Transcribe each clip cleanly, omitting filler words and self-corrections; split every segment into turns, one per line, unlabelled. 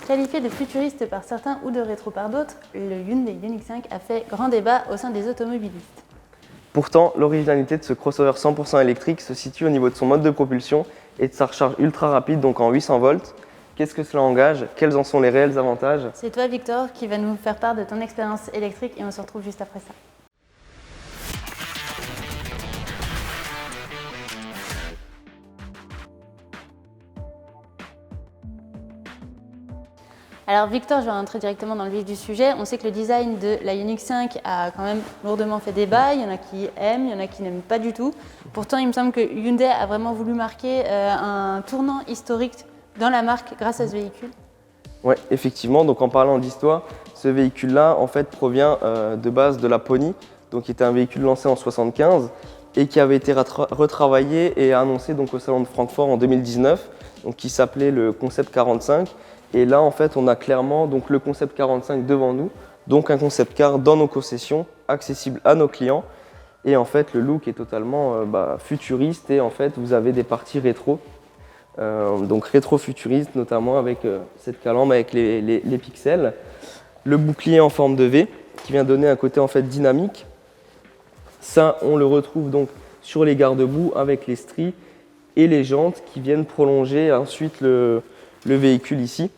Qualifié de futuriste par certains ou de rétro par d'autres, le Hyundai Ioniq 5 a fait grand débat au sein des automobilistes.
Pourtant, l'originalité de ce crossover 100% électrique se situe au niveau de son mode de propulsion et de sa recharge ultra rapide, donc en 800 volts. Qu'est-ce que cela engage? Quels en sont les réels avantages?
C'est toi, Victor, qui va nous faire part de ton expérience électrique et on se retrouve juste après ça. Alors Victor, je vais rentrer directement dans le vif du sujet. On sait que le design de la Ioniq 5 a quand même lourdement fait débat. Il y en a qui aiment, il y en a qui n'aiment pas du tout. Pourtant, il me semble que Hyundai a vraiment voulu marquer un tournant historique dans la marque grâce à ce véhicule.
Oui, effectivement. Donc en parlant d'histoire, ce véhicule-là, en fait, provient de base de la Pony, donc qui était un véhicule lancé en 1975 et qui avait été retravaillé et annoncé donc au salon de Francfort en 2019, donc qui s'appelait le Concept 45. Et là, en fait, on a clairement donc, le Concept 45 devant nous, donc un concept car dans nos concessions, accessible à nos clients. Et en fait, le look est totalement futuriste et en fait, vous avez des parties rétro, donc rétro-futuriste, notamment avec cette calandre avec les pixels. Le bouclier en forme de V qui vient donner un côté en fait dynamique. Ça, on le retrouve donc sur les garde-boue avec les stries et les jantes qui viennent prolonger ensuite le véhicule ici,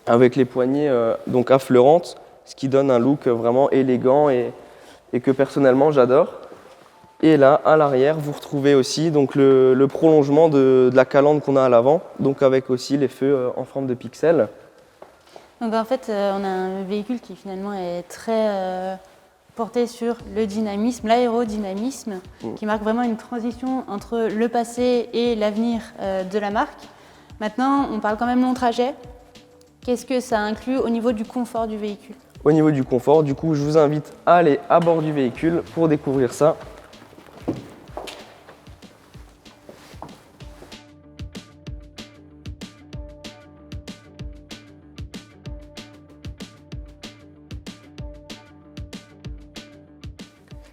avec les poignées donc affleurantes, ce qui donne un look vraiment élégant et que personnellement j'adore. Et là, à l'arrière, vous retrouvez aussi donc, le prolongement de la calandre qu'on a à l'avant, donc avec aussi les feux en forme de pixels.
Donc en fait, on a un véhicule qui finalement est très porté sur le dynamisme, l'aérodynamisme, qui marque vraiment une transition entre le passé et l'avenir de la marque. Maintenant, on parle quand même long trajet. Qu'est-ce que ça inclut au niveau du confort du véhicule?
Au niveau du confort, du coup, je vous invite à aller à bord du véhicule pour découvrir ça.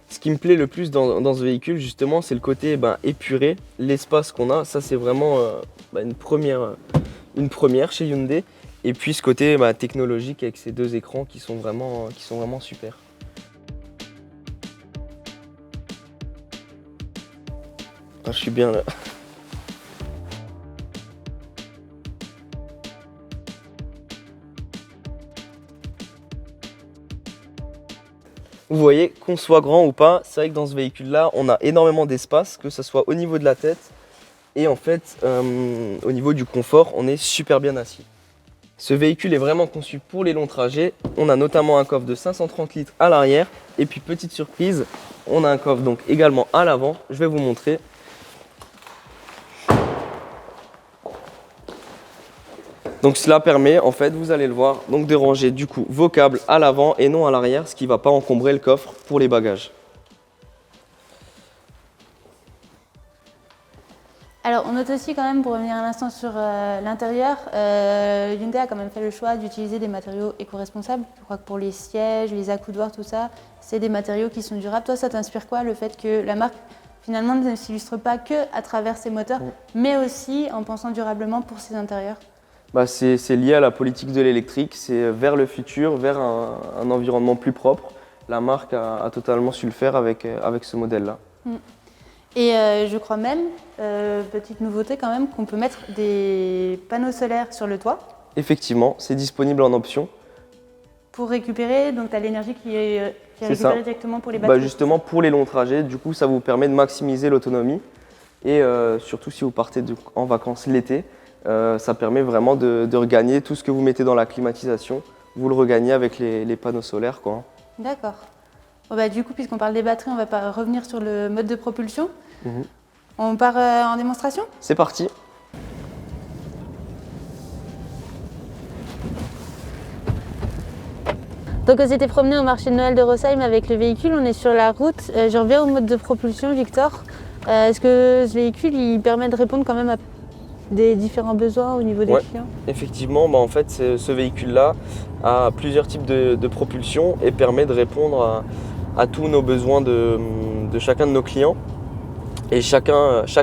Ce qui me plaît le plus dans ce véhicule, justement, c'est le côté épuré, l'espace qu'on a. Ça, c'est vraiment une première chez Hyundai. Et puis ce côté technologique avec ces deux écrans qui sont vraiment super. Ah, je suis bien là. Vous voyez, qu'on soit grand ou pas, c'est vrai que dans ce véhicule-là, on a énormément d'espace, que ce soit au niveau de la tête et en fait, au niveau du confort, on est super bien assis. Ce véhicule est vraiment conçu pour les longs trajets. On a notamment un coffre de 530 litres à l'arrière. Et puis petite surprise, on a un coffre donc également à l'avant. Je vais vous montrer. Donc cela permet, en fait, vous allez le voir, donc de ranger du coup vos câbles à l'avant et non à l'arrière, ce qui ne va pas encombrer le coffre pour les bagages.
Alors, on note aussi quand même, pour revenir un instant sur l'intérieur, Hyundai a quand même fait le choix d'utiliser des matériaux éco-responsables. Je crois que pour les sièges, les accoudoirs, tout ça, c'est des matériaux qui sont durables. Toi, ça t'inspire quoi, le fait que la marque, finalement, ne s'illustre pas que à travers ses moteurs, mais aussi en pensant durablement pour ses intérieurs?
C'est lié à la politique de l'électrique, c'est vers le futur, vers un environnement plus propre. La marque a totalement su le faire avec ce modèle-là.
Et je crois même, petite nouveauté quand même, qu'on peut mettre des panneaux solaires sur le toit.
Effectivement, c'est disponible en option.
Pour récupérer, donc tu as l'énergie qui est récupérée directement pour les batteries.
Justement, pour les longs trajets, du coup, ça vous permet de maximiser l'autonomie. Et surtout si vous partez en vacances l'été, ça permet vraiment de regagner tout ce que vous mettez dans la climatisation. Vous le regagnez avec les panneaux solaires, quoi.
D'accord. Bon, du coup, puisqu'on parle des batteries, on va revenir sur le mode de propulsion. On part en démonstration?
C'est parti.
Donc on s'était promené au marché de Noël de Rosheim avec le véhicule, on est sur la route. Je reviens au mode de propulsion, Victor. Est-ce que ce véhicule il permet de répondre quand même à des différents besoins au niveau des clients?
Effectivement, en fait, ce véhicule-là a plusieurs types de propulsion et permet de répondre à tous nos besoins de chacun de nos clients. Et chaque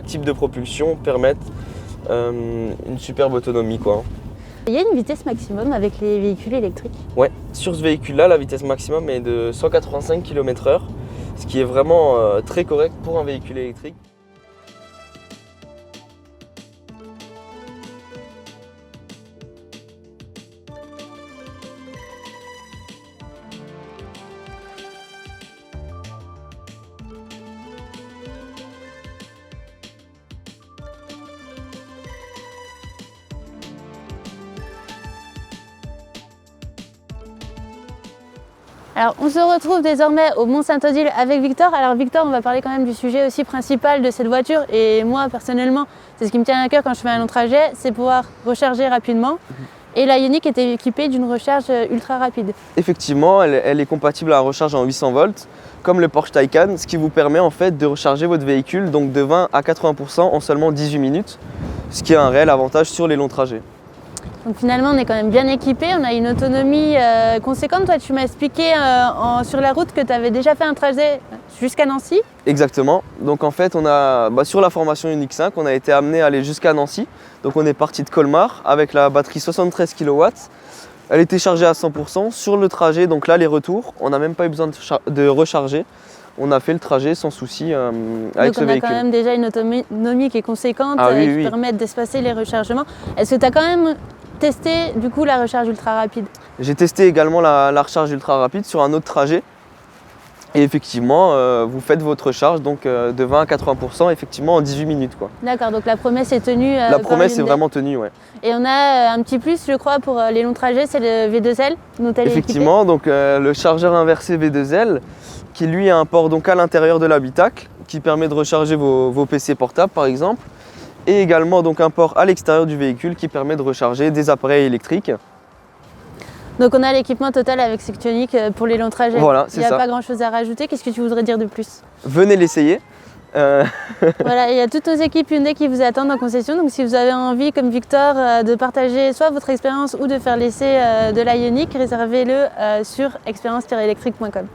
type de propulsion permet une superbe autonomie, quoi.
Il y a une vitesse maximum avec les véhicules électriques?
Ouais, sur ce véhicule-là, la vitesse maximum est de 185 km/h, ce qui est vraiment très correct pour un véhicule électrique.
Alors, on se retrouve désormais au Mont-Saint-Odile avec Victor. Alors Victor, on va parler quand même du sujet aussi principal de cette voiture. Et moi, personnellement, c'est ce qui me tient à cœur quand je fais un long trajet, c'est pouvoir recharger rapidement. Et la Ioniq était équipée d'une recharge ultra rapide.
Effectivement, elle est compatible à la recharge en 800 volts, comme le Porsche Taycan, ce qui vous permet en fait de recharger votre véhicule donc de 20 à 80% en seulement 18 minutes, ce qui est un réel avantage sur les longs trajets.
Donc finalement, on est quand même bien équipé, on a une autonomie conséquente. Toi, tu m'as expliqué sur la route que tu avais déjà fait un trajet jusqu'à Nancy.
Exactement. Donc en fait, sur la formation Ioniq 5, on a été amené à aller jusqu'à Nancy. Donc on est parti de Colmar avec la batterie 73 kW. Elle était chargée à 100% sur le trajet. Donc là, les retours, on n'a même pas eu besoin de recharger. On a fait le trajet sans souci avec ce véhicule.
Donc on a quand même déjà une autonomie qui est conséquente, qui permet d'espacer les rechargements. Est-ce que tu as quand même testé du coup la recharge ultra rapide?
J'ai testé également la recharge ultra rapide sur un autre trajet. Et effectivement, vous faites votre recharge donc, de 20 à 80% effectivement en 18 minutes.
D'accord, donc la promesse est tenue.
La promesse est vraiment tenue, ouais.
Et on a un petit plus, je crois, pour les longs trajets, c'est le V2L dont elle est
effectivement, donc le chargeur inversé V2L qui lui a un port donc, à l'intérieur de l'habitacle qui permet de recharger vos PC portables par exemple. Et également donc, un port à l'extérieur du véhicule qui permet de recharger des appareils électriques.
Donc on a l'équipement total avec cette Ioniq pour les longs trajets.
Voilà, c'est ça.
Il n'y a pas grand chose à rajouter. Qu'est-ce que tu voudrais dire de plus?
Venez l'essayer.
Voilà, il y a toutes nos équipes Hyundai qui vous attendent en concession. Donc si vous avez envie, comme Victor, de partager soit votre expérience ou de faire l'essai de la Ioniq, réservez-le sur expérience-électrique.com.